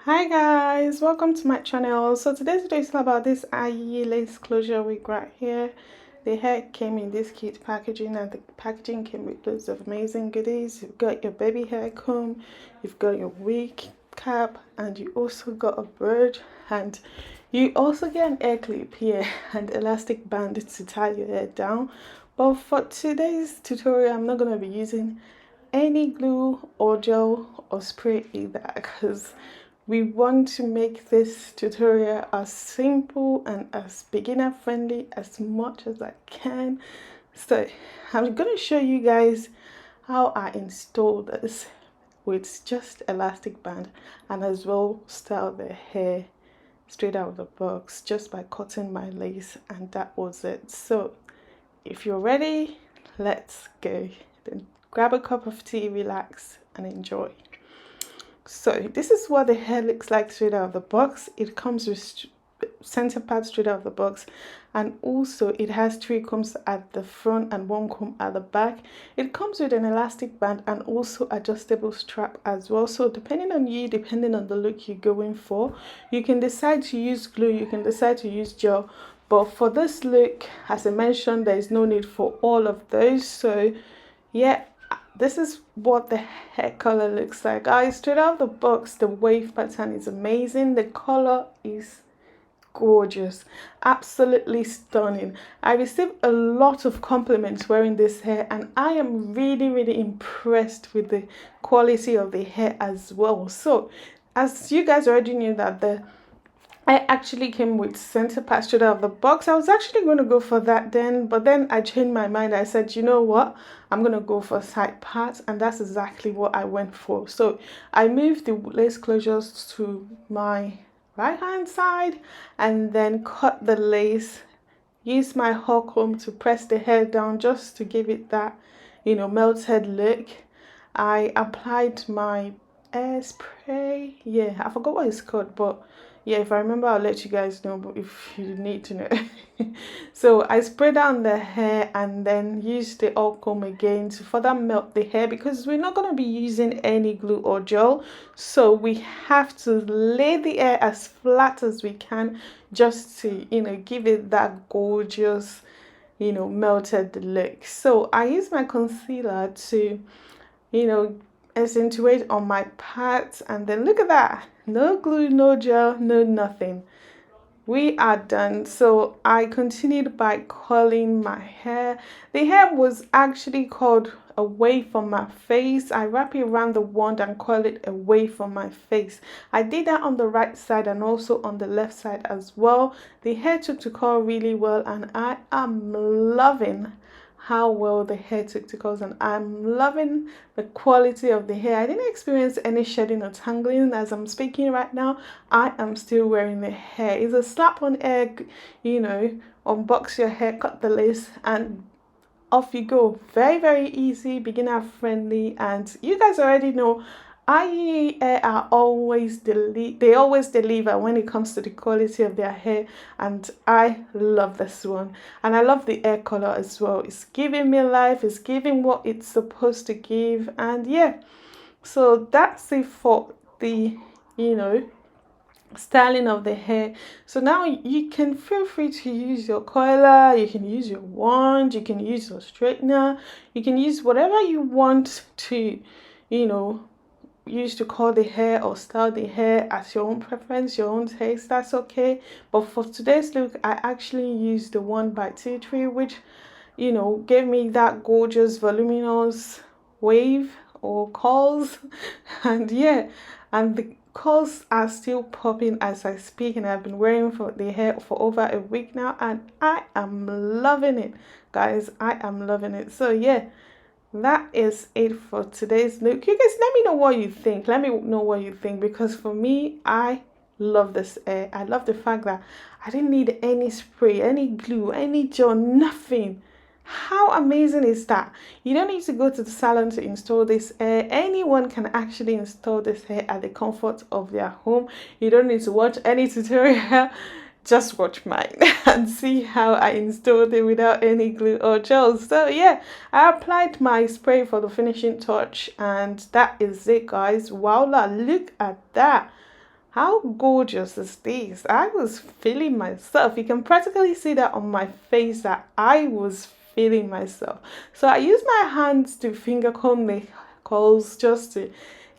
Hi guys, welcome to my channel. So today's video is all about this Ayiyi lace closure wig right here. The hair came in this cute packaging, and the packaging came with loads of amazing goodies. You've got your baby hair comb, you've got your wig cap, and you also got a bird, and you also get an air clip here and elastic band to tie your hair down. But for today's tutorial, I'm not going to be using any glue or gel or spray either, because we want to make this tutorial as simple and as beginner friendly as much as I can. So I'm going to show you guys how I install this with just elastic band, and as well style the hair straight out of the box just by cutting my lace, and that was it. So if you're ready, let's go. Then grab a cup of tea, relax and enjoy. So this is what the hair looks like straight out of the box. It comes with center part straight out of the box, and also it has 3 combs at the front and 1 comb at the back. It comes with an elastic band and also adjustable strap as well. So depending on you, depending on the look you're going for, you can decide to use glue, you can decide to use gel, but for this look, as I mentioned, there is no need for all of those. So yeah, this is what the hair color looks like, guys. Straight out of the box, the wave pattern is amazing. The color is gorgeous, absolutely stunning. I received a lot of compliments wearing this hair, and I am really impressed with the quality of the hair as well. So as you guys already knew that I actually came with center part straight out of the box. I was actually going to go for that then, but then I changed my mind. I said, you know what, I'm going to go for side parts, and that's exactly what I went for. So I moved the lace closures to my right hand side and then cut the lace. Use my hot comb to press the hair down just to give it that, melted look. I applied my spray. Yeah, I forgot what it's called, but yeah, if I remember, I'll let you guys know, but if you need to know. So I sprayed down the hair and then used the oil comb again to further melt the hair, because we're not going to be using any glue or gel. So we have to lay the hair as flat as we can, just to, give it that gorgeous, melted look. So I use my concealer to, accentuate on my parts, and then look at that, no glue, no gel, no nothing. We are done. So I continued by curling my hair. The hair was actually curled away from my face. I wrap it around the wand and curl it away from my face. I did that on the right side and also on the left side as well. The hair took to curl really well, and I am loving how well the hair took to curl, and I'm loving the quality of the hair. I didn't experience any shedding or tangling. As I'm speaking right now, I am still wearing the hair. It's a slap on egg, unbox your hair, cut the lace, and off you go. Very easy, beginner friendly, and you guys already know Ayiyi are always they always deliver when it comes to the quality of their hair, and I love this one. And I love the hair color as well. It's giving me life, it's giving what it's supposed to give. And yeah, so that's it for the styling of the hair. So now you can feel free to use your coiler, you can use your wand, you can use your straightener, you can use whatever you want to use to curl the hair or style the hair at your own preference, your own taste. That's okay. But for today's look, I actually used the 1x2 which gave me that gorgeous voluminous wave or curls. And yeah, and the curls are still popping as I speak, and I've been wearing for the hair for over a week now, and I am loving it, guys. I am loving it. So yeah, that is it for today's look. You guys, let me know what you think. Let me know what you think, because for me, I love this hair. I love the fact that I didn't need any spray, any glue, any gel, nothing. How amazing is that? You don't need to go to the salon to install this hair. Anyone can actually install this hair at the comfort of their home. You don't need to watch any tutorial. Just watch mine and see how I installed it without any glue or gel. So yeah, I applied my spray for the finishing touch, and that is it, guys. Voila, look at that. How gorgeous is this? I was feeling myself. You can practically see that on my face that I was feeling myself. So I use my hands to finger comb the curls just to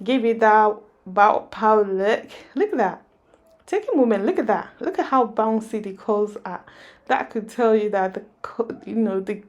give it that bow pow look. Look at that. Take a moment. Look at that. Look at how bouncy the curls are. That could tell you that the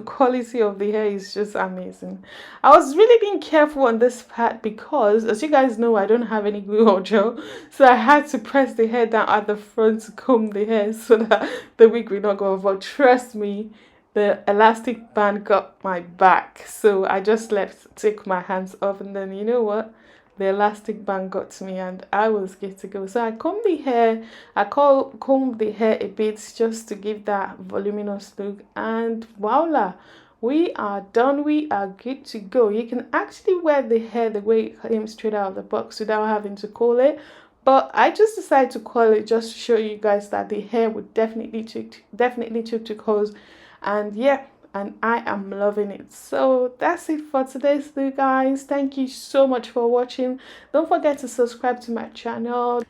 quality of the hair is just amazing. I was really being careful on this part because, as you guys know, I don't have any glue or gel, so I had to press the hair down at the front to comb the hair so that the wig will not go off. But trust me, the elastic band got my back, so I just take my hands off, and then you know what, the elastic band got to me and I was good to go. So I combed the hair, combed the hair a bit just to give that voluminous look, and voila, we are done. We are good to go. You can actually wear the hair the way it came straight out of the box without having to curl it, but I just decided to curl it just to show you guys that the hair would definitely took to curls. And yeah, and I am loving it. So that's it for today's video, guys. Thank you so much for watching. Don't forget to subscribe to my channel.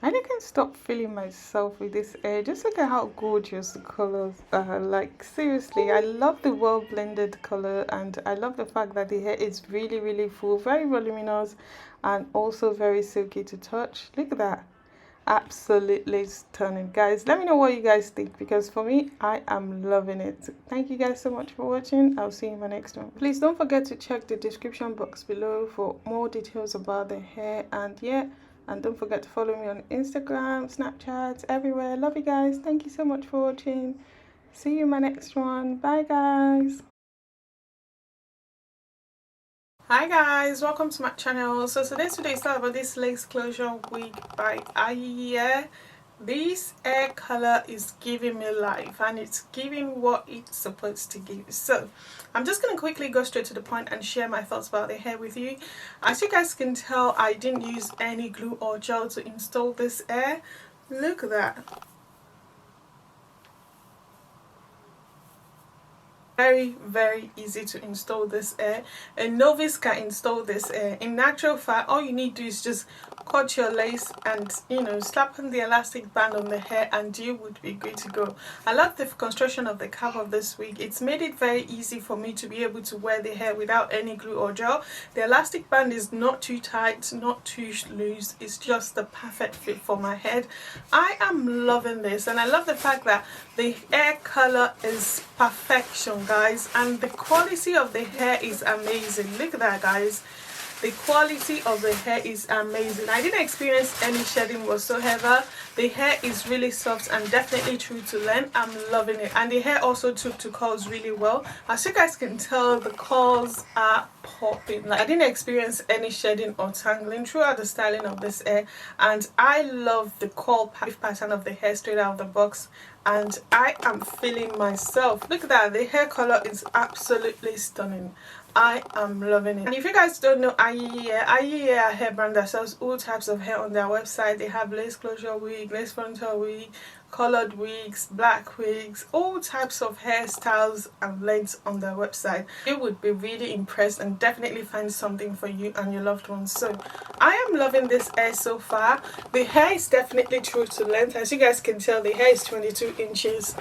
I can't stop feeling myself with this hair. Just look at how gorgeous the colors are. Like, seriously, I love the well blended color, and I love the fact that the hair is really full, very voluminous, and also very silky to touch. Look at that. Absolutely stunning, guys. Let me know what you guys think, because for me, I am loving it. Thank you guys so much for watching. I'll see you in my next one. Please don't forget to check the description box below for more details about the hair. And yeah, and don't forget to follow me on Instagram, Snapchat, everywhere. Love you guys. Thank you so much for watching. See you in my next one. Bye, guys. Hi guys, welcome to my channel. So today's video is all about this lace closure wig by Ayiyi. This hair color is giving me life, and it's giving what it's supposed to give. So I'm just going to quickly go straight to the point and share my thoughts about the hair with you. As you guys can tell, I didn't use any glue or gel to install this hair. Look at that. Very easy to install this hair. A novice can install this hair. In natural fact, all you need to do is just cut your lace and slap on the elastic band on the hair, and you would be good to go. I love the construction of the cap of this wig. It's made it very easy for me to be able to wear the hair without any glue or gel. The elastic band is not too tight, not too loose. It's just the perfect fit for my head. I am loving this, and I love the fact that the hair color is perfection, guys, and the quality of the hair is amazing. Look at that, guys. The quality of the hair is amazing. I didn't experience any shedding whatsoever. The hair is really soft and definitely true to length. I'm loving it, and the hair also took to curls really well. As you guys can tell, the curls are popping. Like, I didn't experience any shedding or tangling throughout the styling of this hair, and I love the curl pattern of the hair straight out of the box, and I am feeling myself. Look at that. The hair color is absolutely stunning. I am loving it. And if you guys don't know Ayiyi are a hair brand that sells all types of hair on their website. They have lace closure wig, lace frontal wig, colored wigs, black wigs, all types of hairstyles and lengths on their website. You would be really impressed and definitely find something for you and your loved ones. So I am loving this hair so far. The hair is definitely true to length. As you guys can tell, the hair is 22 inches.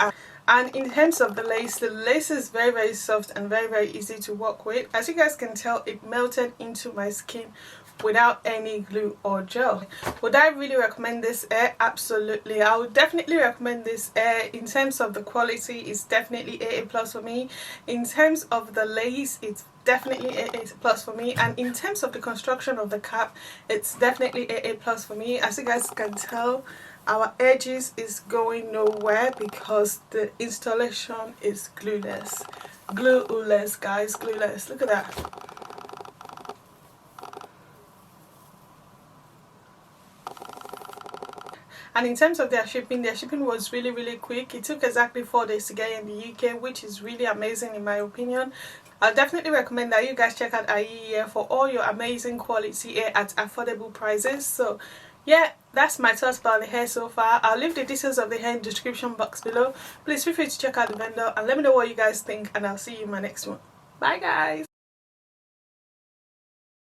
And in terms of the lace is very soft and very easy to work with. As you guys can tell, it melted into my skin without any glue or gel. Would I really recommend this hair? Absolutely. I would definitely recommend this hair. In terms of the quality, it's definitely AA plus for me. In terms of the lace, it's definitely AA plus for me, and in terms of the construction of the cap, it's definitely AA plus for me. As you guys can tell, our edges is going nowhere because the installation is glueless, guys, glueless. Look at that. And in terms of their shipping was really quick. It took exactly 4 days to get in the UK, which is really amazing in my opinion. I'll definitely recommend that you guys check out Ayiyi for all your amazing quality hair at affordable prices. So yeah, that's my thoughts about the hair so far. I'll leave the details of the hair in the description box below. Please feel free to check out the vendor and let me know what you guys think, and I'll see you in my next one. Bye guys.